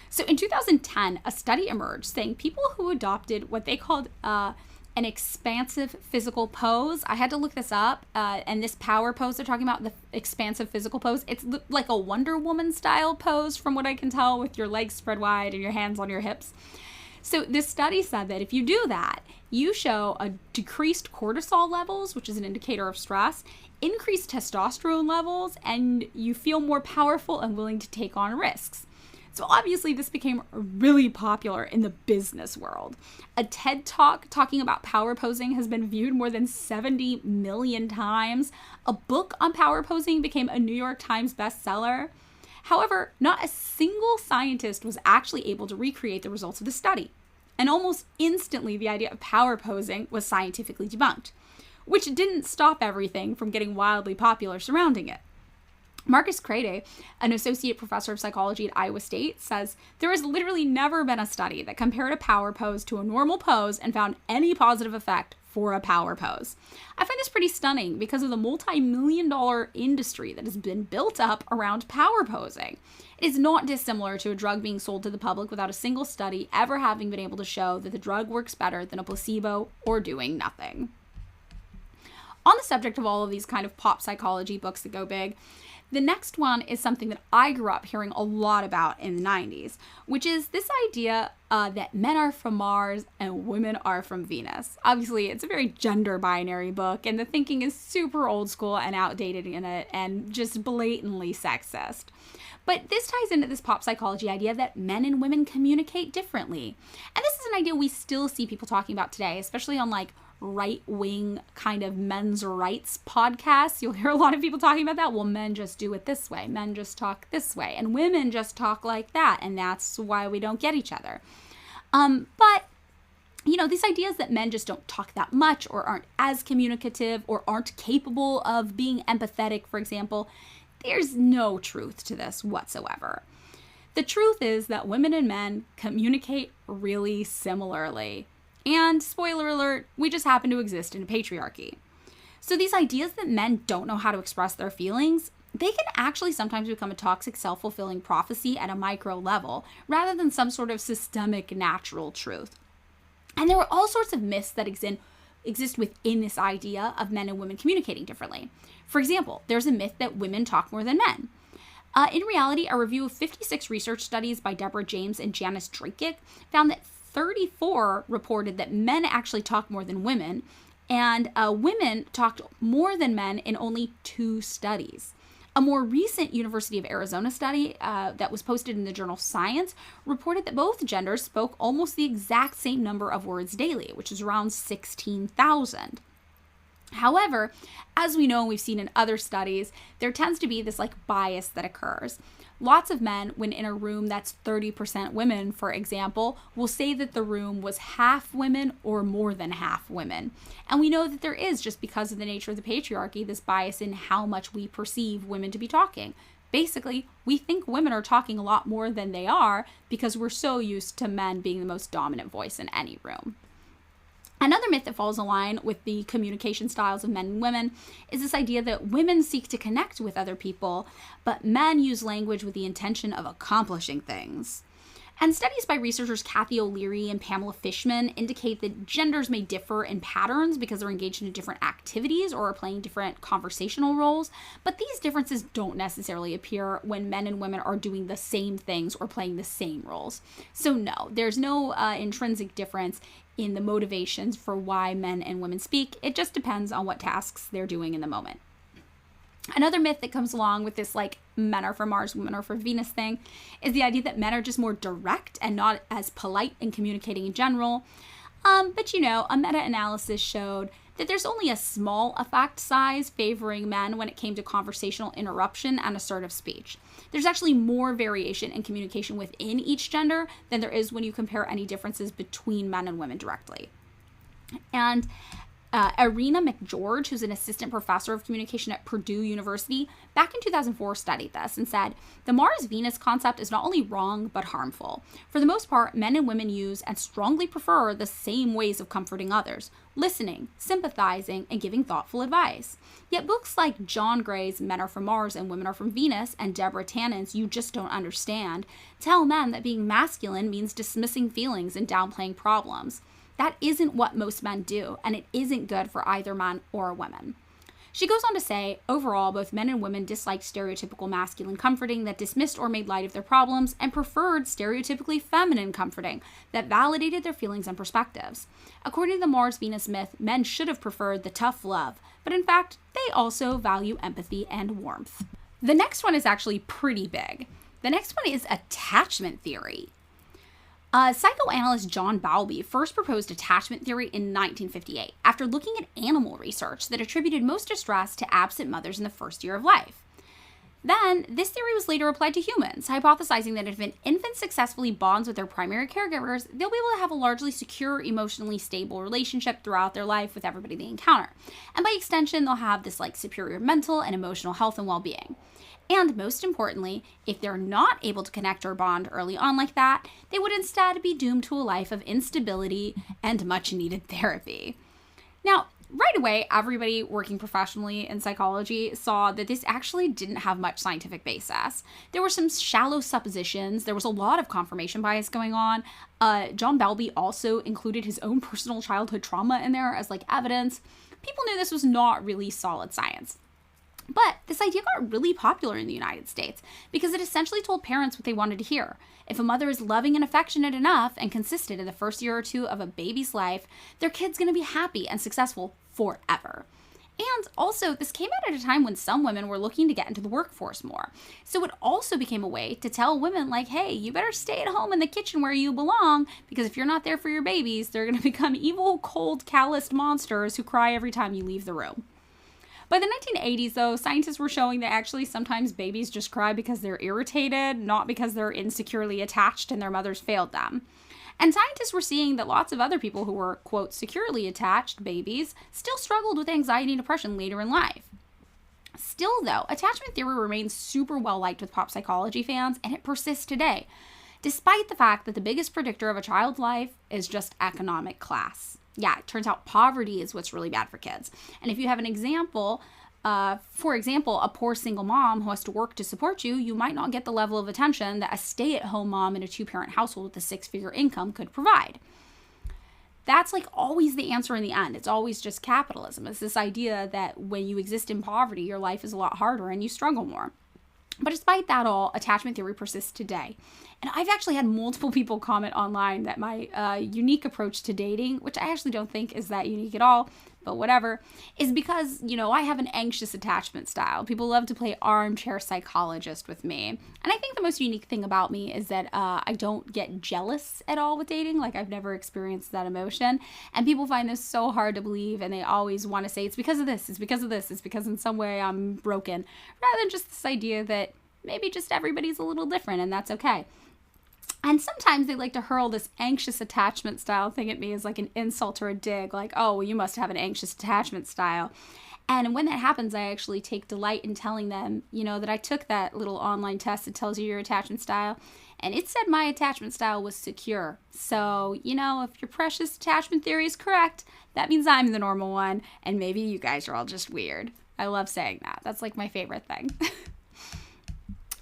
B: So in 2010, a study emerged saying people who adopted what they called an expansive physical pose. I had to look this up, and this power pose they're talking about, the expansive physical pose, it's like a Wonder Woman style pose from what I can tell, with your legs spread wide and your hands on your hips. So this study said that if you do that, you show a decreased cortisol levels, which is an indicator of stress, increased testosterone levels, and you feel more powerful and willing to take on risks. So obviously this became really popular in the business world. A TED Talk talking about power posing has been viewed more than 70 million times. A book on power posing became a New York Times bestseller. However, not a single scientist was actually able to recreate the results of the study. And almost instantly, the idea of power posing was scientifically debunked, which didn't stop everything from getting wildly popular surrounding it. Marcus Crede, an associate professor of psychology at Iowa State, says there has literally never been a study that compared a power pose to a normal pose and found any positive effect for a power pose. I find this pretty stunning because of the multi-million-dollar industry that has been built up around power posing. It is not dissimilar to a drug being sold to the public without a single study ever having been able to show that the drug works better than a placebo or doing nothing. On the subject of all of these kind of pop psychology books that go big, the next one is something that I grew up hearing a lot about in the 90s, which is this idea that men are from Mars and women are from Venus. Obviously, it's a very gender binary book, and the thinking is super old school and outdated in it and just blatantly sexist. But this ties into this pop psychology idea that men and women communicate differently. And this is an idea we still see people talking about today, especially on like right-wing kind of men's rights podcasts. You'll hear a lot of people talking about that. Well, men just do it this way. Men just talk this way. And women just talk like that. And that's why we don't get each other. But, you know, these ideas that men just don't talk that much or aren't as communicative or aren't capable of being empathetic, for example, there's no truth to this whatsoever. The truth is that women and men communicate really similarly. And, spoiler alert, we just happen to exist in a patriarchy. So these ideas that men don't know how to express their feelings, they can actually sometimes become a toxic self-fulfilling prophecy at a micro level, rather than some sort of systemic natural truth. And there are all sorts of myths that exist within this idea of men and women communicating differently. For example, there's a myth that women talk more than men. In reality, a review of 56 research studies by Deborah James and Janice Drakic found that 34 reported that men actually talk more than women, and women talked more than men in only 2 studies. A more recent University of Arizona study that was posted in the journal Science reported that both genders spoke almost the exact same number of words daily, which is around 16,000. However, as we know and we've seen in other studies, there tends to be this like bias that occurs. Lots of men, when in a room that's 30% women, for example, will say that the room was half women or more than half women. And we know that there is, just because of the nature of the patriarchy, this bias in how much we perceive women to be talking. Basically, we think women are talking a lot more than they are because we're so used to men being the most dominant voice in any room. Another myth that falls in line with the communication styles of men and women is this idea that women seek to connect with other people, but men use language with the intention of accomplishing things. And studies by researchers Kathy O'Leary and Pamela Fishman indicate that genders may differ in patterns because they're engaged in different activities or are playing different conversational roles, but these differences don't necessarily appear when men and women are doing the same things or playing the same roles. So no, there's no intrinsic difference in the motivations for why men and women speak. It just depends on what tasks they're doing in the moment. Another myth that comes along with this like men are from Mars, women are from Venus thing is the idea that men are just more direct and not as polite in communicating in general. But you know, a meta-analysis showed that there's only a small effect size favoring men when it came to conversational interruption and assertive speech. There's actually more variation in communication within each gender than there is when you compare any differences between men and women directly. And Irina McGeorge, who's an assistant professor of communication at Purdue University, back in 2004 studied this and said, the Mars-Venus concept is not only wrong, but harmful. For the most part, men and women use and strongly prefer the same ways of comforting others, listening, sympathizing, and giving thoughtful advice. Yet books like John Gray's Men Are From Mars and Women Are From Venus and Deborah Tannen's You Just Don't Understand tell men that being masculine means dismissing feelings and downplaying problems. That isn't what most men do, and it isn't good for either man or women. She goes on to say, overall, both men and women disliked stereotypical masculine comforting that dismissed or made light of their problems and preferred stereotypically feminine comforting that validated their feelings and perspectives. According to the Mars-Venus myth, men should have preferred the tough love, but in fact, they also value empathy and warmth. The next one is actually pretty big. The next one is attachment theory. Psychoanalyst John Bowlby first proposed attachment theory in 1958 after looking at animal research that attributed most distress to absent mothers in the first year of life. Then, this theory was later applied to humans, hypothesizing that if an infant successfully bonds with their primary caregivers, they'll be able to have a largely secure, emotionally stable relationship throughout their life with everybody they encounter. And by extension, they'll have this superior mental and emotional health and well-being. And most importantly, if they're not able to connect or bond early on like that, they would instead be doomed to a life of instability and much needed therapy. Now, right away, everybody working professionally in psychology saw that this actually didn't have much scientific basis. There were some shallow suppositions. There was a lot of confirmation bias going on. John Bowlby also included his own personal childhood trauma in there as like evidence. People knew this was not really solid science. But this idea got really popular in the United States because it essentially told parents what they wanted to hear. If a mother is loving and affectionate enough and consistent in the first year or two of a baby's life, their kid's going to be happy and successful forever. And also, this came out at a time when some women were looking to get into the workforce more. So it also became a way to tell women like, hey, you better stay at home in the kitchen where you belong, because if you're not there for your babies, they're going to become evil, cold, calloused monsters who cry every time you leave the room. By the 1980s, though, scientists were showing that actually sometimes babies just cry because they're irritated, not because they're insecurely attached and their mothers failed them. And scientists were seeing that lots of other people who were, quote, securely attached babies still struggled with anxiety and depression later in life. Still, though, attachment theory remains super well-liked with pop psychology fans, and it persists today, despite the fact that the biggest predictor of a child's life is just economic class. Yeah, it turns out poverty is what's really bad for kids. And if you have an example, for example, a poor single mom who has to work to support you, you might not get the level of attention that a stay-at-home mom in a 2-parent household with a 6-figure income could provide. That's like always the answer in the end. It's always just capitalism. It's this idea that when you exist in poverty, your life is a lot harder and you struggle more. But despite that all, attachment theory persists today. And I've actually had multiple people comment online that my unique approach to dating, which I actually don't think is that unique at all, but whatever, is because, I have an anxious attachment style. People love to play armchair psychologist with me. And I think the most unique thing about me is that I don't get jealous at all with dating. Like, I've never experienced that emotion. And people find this so hard to believe, and they always want to say, it's because of this, it's because of this, it's because in some way I'm broken, rather than just this idea that maybe just everybody's a little different, and that's okay. And sometimes they like to hurl this anxious attachment style thing at me as like an insult or a dig, like, oh, well, you must have an anxious attachment style. And when that happens, I actually take delight in telling them, that I took that little online test that tells you your attachment style, and it said my attachment style was secure. So, if your precious attachment theory is correct, that means I'm the normal one, and maybe you guys are all just weird. I love saying that. That's like my favorite thing.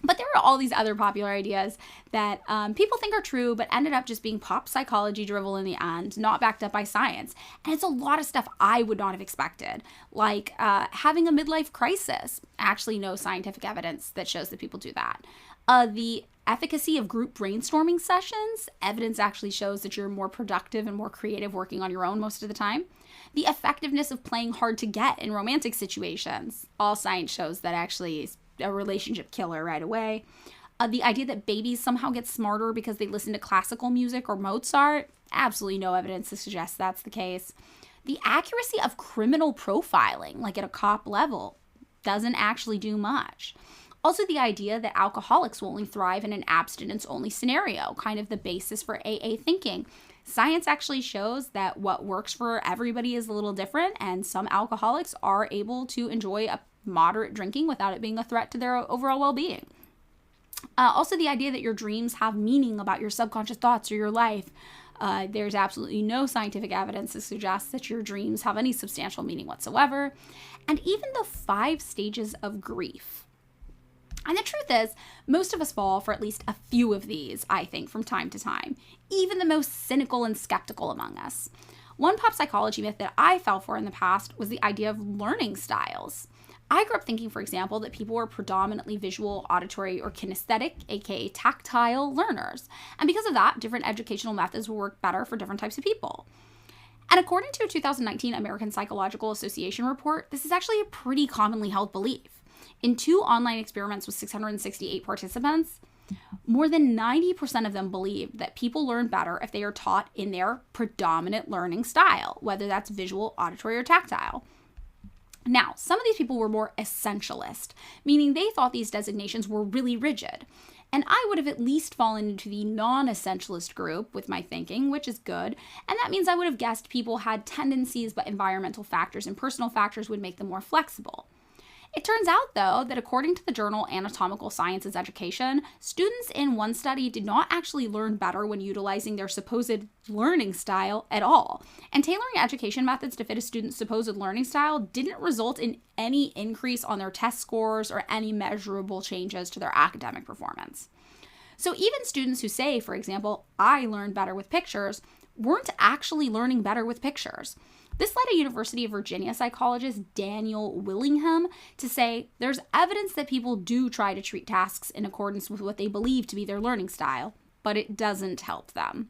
B: But there are all these other popular ideas that people think are true, but ended up just being pop psychology drivel in the end, not backed up by science. And it's a lot of stuff I would not have expected, like having a midlife crisis. Actually, no scientific evidence that shows that people do that. The efficacy of group brainstorming sessions. Evidence actually shows that you're more productive and more creative working on your own most of the time. The effectiveness of playing hard to get in romantic situations. All science shows that actually is a relationship killer right away. The idea that babies somehow get smarter because they listen to classical music or Mozart, absolutely no evidence to suggest that's the case. The accuracy of criminal profiling, like at a cop level, doesn't actually do much. Also, the idea that alcoholics will only thrive in an abstinence-only scenario, kind of the basis for AA thinking. Science actually shows that what works for everybody is a little different, and some alcoholics are able to enjoy a moderate drinking without it being a threat to their overall well-being. Also, the idea that your dreams have meaning about your subconscious thoughts or your life. There's absolutely no scientific evidence to suggest that your dreams have any substantial meaning whatsoever. And even the 5 stages of grief. And the truth is, most of us fall for at least a few of these, I think, from time to time, even the most cynical and skeptical among us. One pop psychology myth that I fell for in the past was the idea of learning styles. I grew up thinking, for example, that people were predominantly visual, auditory, or kinesthetic, aka tactile learners. And because of that, different educational methods will work better for different types of people. And according to a 2019 American Psychological Association report, this is actually a pretty commonly held belief. In 2 online experiments with 668 participants, more than 90% of them believe that people learn better if they are taught in their predominant learning style, whether that's visual, auditory, or tactile. Now, some of these people were more essentialist, meaning they thought these designations were really rigid. And I would have at least fallen into the non-essentialist group with my thinking, which is good. And that means I would have guessed people had tendencies, but environmental factors and personal factors would make them more flexible. It turns out, though, that according to the journal Anatomical Sciences Education, students in one study did not actually learn better when utilizing their supposed learning style at all. And tailoring education methods to fit a student's supposed learning style didn't result in any increase on their test scores or any measurable changes to their academic performance. So even students who say, for example, I learned better with pictures, weren't actually learning better with pictures. This led a University of Virginia psychologist, Daniel Willingham, to say there's evidence that people do try to treat tasks in accordance with what they believe to be their learning style, but it doesn't help them.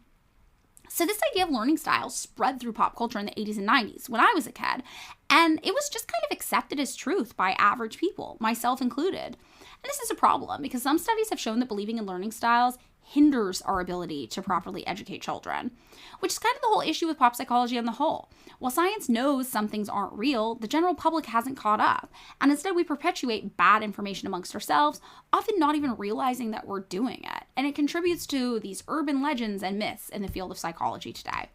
B: So this idea of learning styles spread through pop culture in the 80s and 90s when I was a kid, and it was just kind of accepted as truth by average people, myself included. And this is a problem because some studies have shown that believing in learning styles hinders our ability to properly educate children, which is kind of the whole issue with pop psychology on the whole. While science knows some things aren't real, the general public hasn't caught up, and instead we perpetuate bad information amongst ourselves, often not even realizing that we're doing it, and it contributes to these urban legends and myths in the field of psychology today.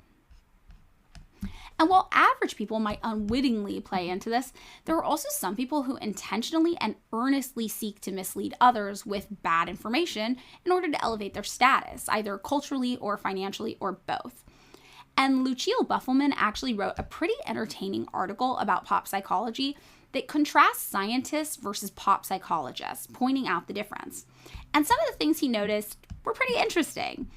B: And while average people might unwittingly play into this, there are also some people who intentionally and earnestly seek to mislead others with bad information in order to elevate their status, either culturally or financially or both. And Lucille Buffelman actually wrote a pretty entertaining article about pop psychology that contrasts scientists versus pop psychologists, pointing out the difference. And some of the things he noticed were pretty interesting.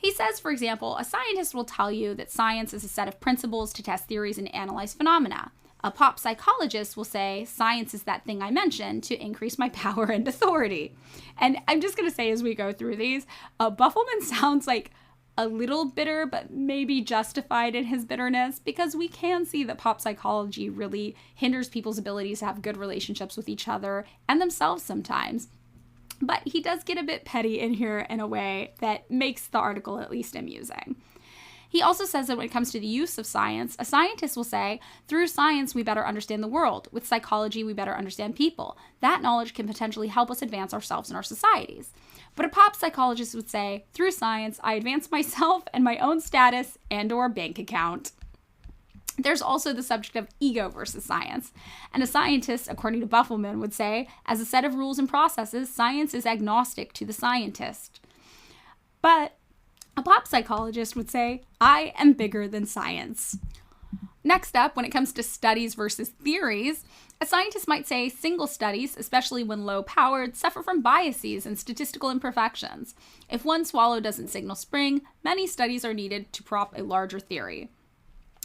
B: He says, for example, a scientist will tell you that science is a set of principles to test theories and analyze phenomena. A pop psychologist will say, science is that thing I mentioned to increase my power and authority. And I'm just going to say as we go through these, Buffelman sounds like a little bitter, but maybe justified in his bitterness, because we can see that pop psychology really hinders people's abilities to have good relationships with each other and themselves sometimes. But he does get a bit petty in here in a way that makes the article at least amusing. He also says that when it comes to the use of science, a scientist will say, through science, we better understand the world. With psychology, we better understand people. That knowledge can potentially help us advance ourselves and our societies. But a pop psychologist would say, through science, I advance myself and my own status and/or bank account. There's also the subject of ego versus science. And a scientist, according to Buffelman, would say, as a set of rules and processes, science is agnostic to the scientist. But a pop psychologist would say, I am bigger than science. Next up, when it comes to studies versus theories, a scientist might say single studies, especially when low-powered, suffer from biases and statistical imperfections. If one swallow doesn't signal spring, many studies are needed to prop a larger theory.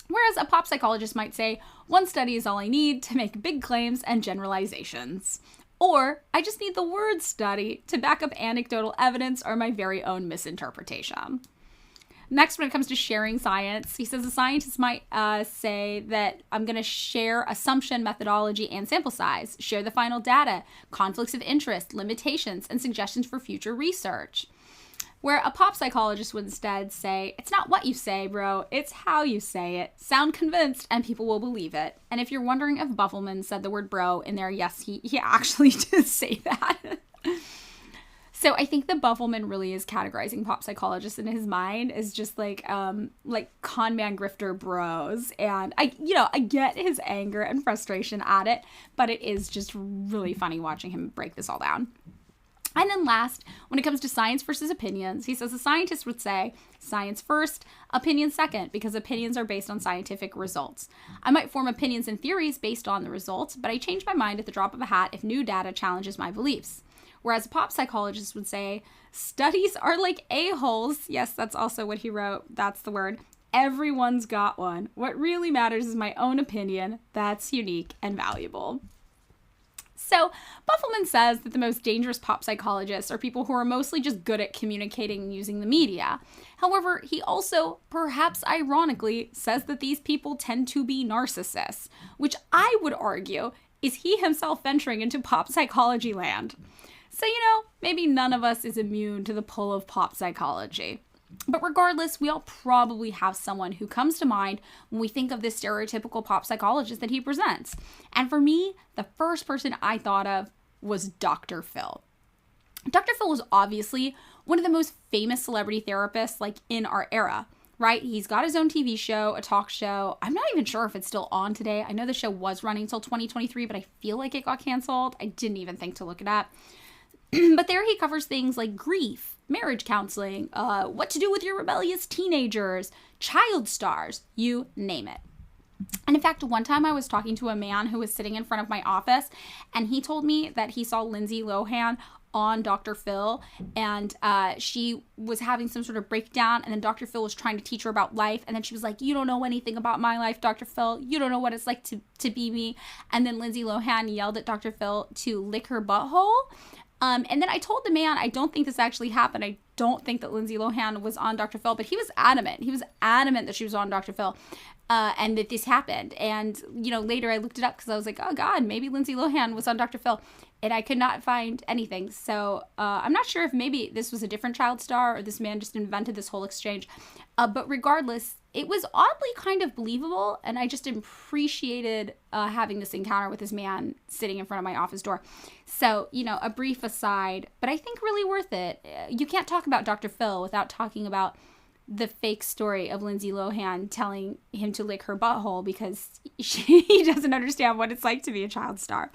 B: Whereas a pop psychologist might say, one study is all I need to make big claims and generalizations. Or, I just need the word study to back up anecdotal evidence or my very own misinterpretation. Next, when it comes to sharing science, he says a scientist might say that I'm going to share assumption, methodology, and sample size, share the final data, conflicts of interest, limitations, and suggestions for future research. Where a pop psychologist would instead say, it's not what you say, bro, it's how you say it. Sound convinced and people will believe it. And if you're wondering if Buffelman said the word bro in there, yes, he actually did say that. So I think that Buffelman really is categorizing pop psychologists in his mind as just like con man grifter bros. And I get his anger and frustration at it, but it is just really funny watching him break this all down. And then last, when it comes to science versus opinions, he says a scientist would say science first, opinions second, because opinions are based on scientific results. I might form opinions and theories based on the results, but I change my mind at the drop of a hat if new data challenges my beliefs. Whereas a pop psychologist would say studies are like a-holes. Yes, that's also what he wrote. That's the word. Everyone's got one. What really matters is my own opinion. That's unique and valuable. So Buffelman says that the most dangerous pop psychologists are people who are mostly just good at communicating using the media. However, he also, perhaps ironically, says that these people tend to be narcissists, which I would argue is he himself venturing into pop psychology land. So, maybe none of us is immune to the pull of pop psychology. But regardless, we all probably have someone who comes to mind when we think of this stereotypical pop psychologist that he presents. And for me, the first person I thought of was Dr. Phil. Dr. Phil was obviously one of the most famous celebrity therapists in our era, right? He's got his own TV show, a talk show. I'm not even sure if it's still on today. I know the show was running until 2023, but I feel like it got canceled. I didn't even think to look it up. But there he covers things like grief, marriage counseling, what to do with your rebellious teenagers, child stars, you name it. And in fact, one time I was talking to a man who was sitting in front of my office, and he told me that he saw Lindsay Lohan on Dr. Phil, and she was having some sort of breakdown, and then Dr. Phil was trying to teach her about life, and then she was like, you don't know anything about my life, Dr. Phil. You don't know what it's like to be me. And then Lindsay Lohan yelled at Dr. Phil to lick her butthole. And then I told the man, I don't think this actually happened. I don't think that Lindsay Lohan was on Dr. Phil, but he was adamant. He was adamant that she was on Dr. Phil. And that this happened. And, later I looked it up because I was like, oh God, maybe Lindsay Lohan was on Dr. Phil. And I could not find anything. So I'm not sure if maybe this was a different child star or this man just invented this whole exchange. But regardless, it was oddly kind of believable. And I just appreciated having this encounter with this man sitting in front of my office door. So, a brief aside, but I think really worth it. You can't talk about Dr. Phil without talking about the fake story of Lindsay Lohan telling him to lick her butthole because he doesn't understand what it's like to be a child star.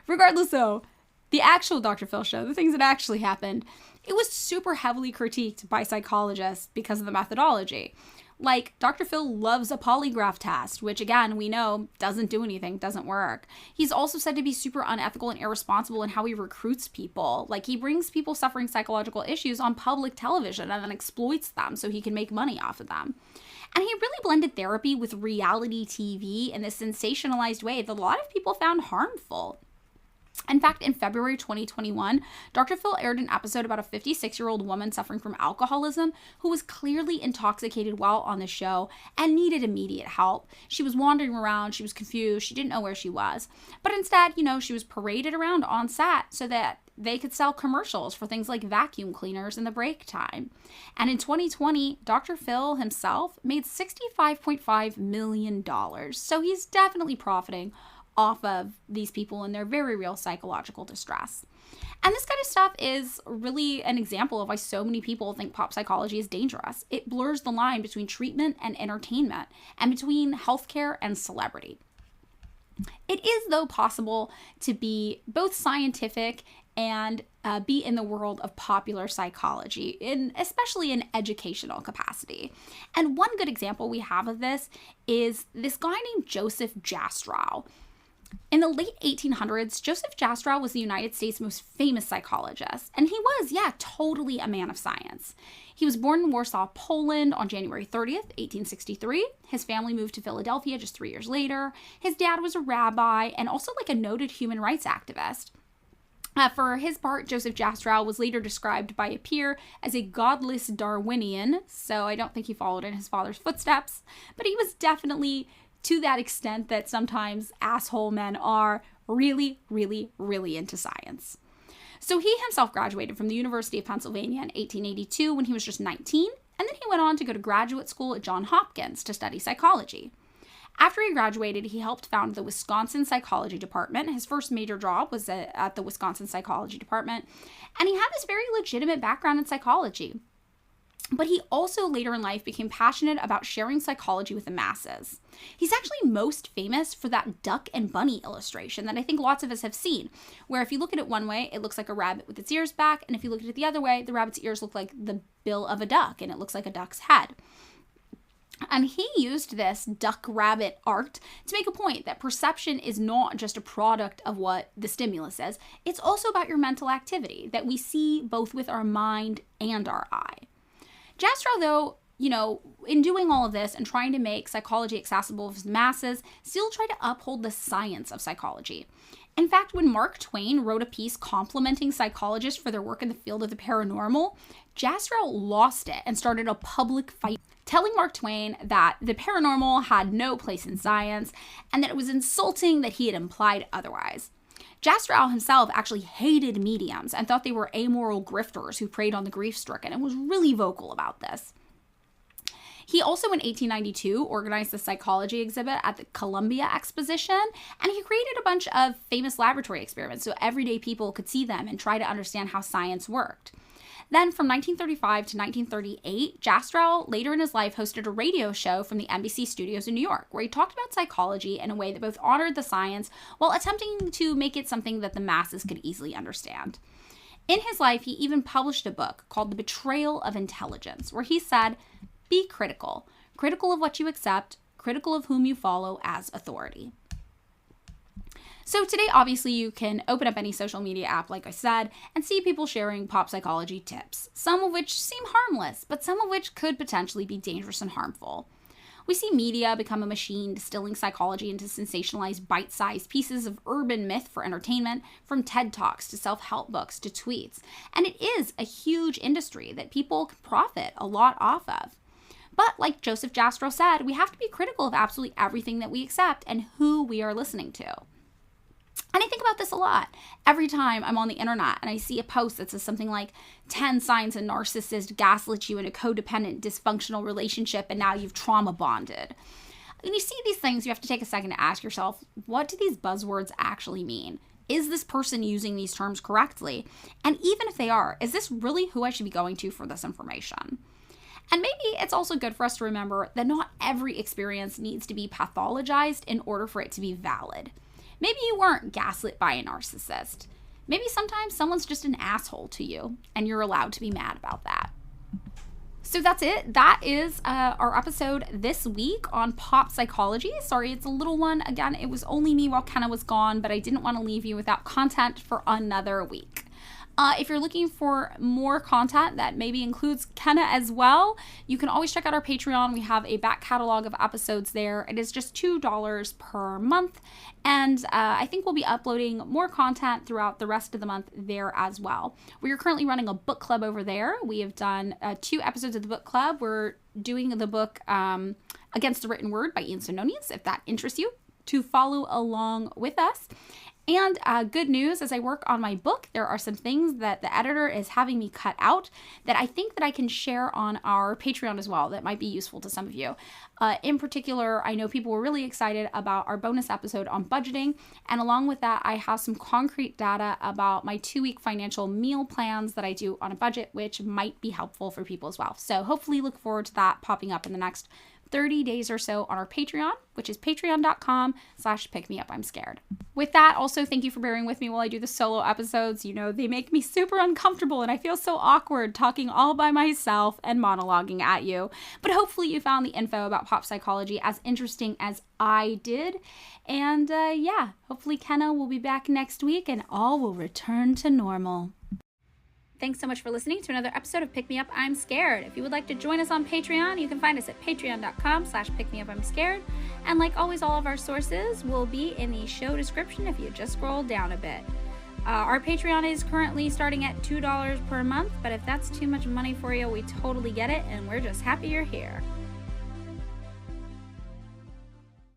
B: Regardless though, the actual Dr. Phil show, the things that actually happened, it was super heavily critiqued by psychologists because of the methodology. Like, Dr. Phil loves a polygraph test, which again, we know doesn't do anything, doesn't work. He's also said to be super unethical and irresponsible in how he recruits people. Like, he brings people suffering psychological issues on public television and then exploits them so he can make money off of them. And he really blended therapy with reality TV in this sensationalized way that a lot of people found harmful. In fact, in February 2021, Dr. Phil aired an episode about a 56-year-old woman suffering from alcoholism who was clearly intoxicated while on the show and needed immediate help. She was wandering around, she was confused, she didn't know where she was. But instead, she was paraded around on set so that they could sell commercials for things like vacuum cleaners in the break time. And in 2020, Dr. Phil himself made $65.5 million. So he's definitely profiting off of these people in their very real psychological distress. And this kind of stuff is really an example of why so many people think pop psychology is dangerous. It blurs the line between treatment and entertainment, and between healthcare and celebrity. It is, though, possible to be both scientific and be in the world of popular psychology, especially in educational capacity. And one good example we have of this is this guy named Joseph Jastrow. In the late 1800s, Joseph Jastrow was the United States' most famous psychologist, and he was, totally a man of science. He was born in Warsaw, Poland on January 30th, 1863. His family moved to Philadelphia just 3 years later. His dad was a rabbi and also a noted human rights activist. For his part, Joseph Jastrow was later described by a peer as a godless Darwinian, so I don't think he followed in his father's footsteps, but he was definitely, to that extent that sometimes asshole men are, really, really, really into science. So he himself graduated from the University of Pennsylvania in 1882 when he was just 19, and then he went on to go to graduate school at Johns Hopkins to study psychology. After he graduated, he helped found the Wisconsin Psychology Department. His first major job was at the Wisconsin Psychology Department, and he had this very legitimate background in psychology. But he also later in life became passionate about sharing psychology with the masses. He's actually most famous for that duck and bunny illustration that I think lots of us have seen, where if you look at it one way, it looks like a rabbit with its ears back, and if you look at it the other way, the rabbit's ears look like the bill of a duck, and it looks like a duck's head. And he used this duck-rabbit art to make a point that perception is not just a product of what the stimulus is. It's also about your mental activity that we see both with our mind and our eye. Jastrow, though, in doing all of this and trying to make psychology accessible to the masses, still tried to uphold the science of psychology. In fact, when Mark Twain wrote a piece complimenting psychologists for their work in the field of the paranormal, Jastrow lost it and started a public fight, telling Mark Twain that the paranormal had no place in science and that it was insulting that he had implied otherwise. Jastrow himself actually hated mediums and thought they were amoral grifters who preyed on the grief-stricken and was really vocal about this. He also in 1892 organized the psychology exhibit at the Columbia Exposition, and he created a bunch of famous laboratory experiments so everyday people could see them and try to understand how science worked. Then from 1935 to 1938, Jastrow later in his life hosted a radio show from the NBC studios in New York, where he talked about psychology in a way that both honored the science while attempting to make it something that the masses could easily understand. In his life, he even published a book called The Betrayal of Intelligence, where he said, "Be critical of what you accept, critical of whom you follow as authority." So today, obviously, you can open up any social media app, like I said, and see people sharing pop psychology tips, some of which seem harmless, but some of which could potentially be dangerous and harmful. We see media become a machine distilling psychology into sensationalized bite-sized pieces of urban myth for entertainment, from TED Talks to self-help books to tweets. And it is a huge industry that people can profit a lot off of. But like Joseph Jastrow said, we have to be critical of absolutely everything that we accept and who we are listening to. And I think about this a lot. Every time I'm on the internet and I see a post that says something like 10 signs a narcissist gaslit you in a codependent dysfunctional relationship and now you've trauma bonded. When you see these things, you have to take a second to ask yourself, what do these buzzwords actually mean? Is this person using these terms correctly? And even if they are, is this really who I should be going to for this information? And maybe it's also good for us to remember that not every experience needs to be pathologized in order for it to be valid. Maybe you weren't gaslit by a narcissist. Maybe sometimes someone's just an asshole to you, and you're allowed to be mad about that. So that's it. That is our episode this week on pop psychology. Sorry, it's a little one. Again, it was only me while Kenna was gone, but I didn't want to leave you without content for another week. If you're looking for more content that maybe includes Kenna as well, you can always check out our Patreon. We have a back catalog of episodes there. It is just $2 per month. And I think we'll be uploading more content throughout the rest of the month there as well. We are currently running a book club over there. We have done 2 episodes of the book club. We're doing the book Against the Written Word by Ian Sononius, if that interests you, to follow along with us. And good news, as I work on my book, there are some things that the editor is having me cut out that I think that I can share on our Patreon as well that might be useful to some of you. In particular, I know people were really excited about our bonus episode on budgeting. And along with that, I have some concrete data about my 2-week financial meal plans that I do on a budget, which might be helpful for people as well. So hopefully look forward to that popping up in the next 30 days or so on our Patreon, which is patreon.com/pickmeupimscared. With that, also thank you for bearing with me while I do the solo episodes. You know, they make me super uncomfortable and I feel so awkward talking all by myself and monologuing at you. But hopefully you found the info about pop psychology as interesting as I did. And yeah, hopefully Kenna will be back next week and all will return to normal. Thanks so much for listening to another episode of Pick Me Up, I'm Scared. If you would like to join us on Patreon, you can find us at patreon.com/pickmeupimscared. And like always, all of our sources will be in the show description if you just scroll down a bit. Our Patreon is currently starting at $2 per month, but if that's too much money for you, we totally get it, and we're just happy you're here.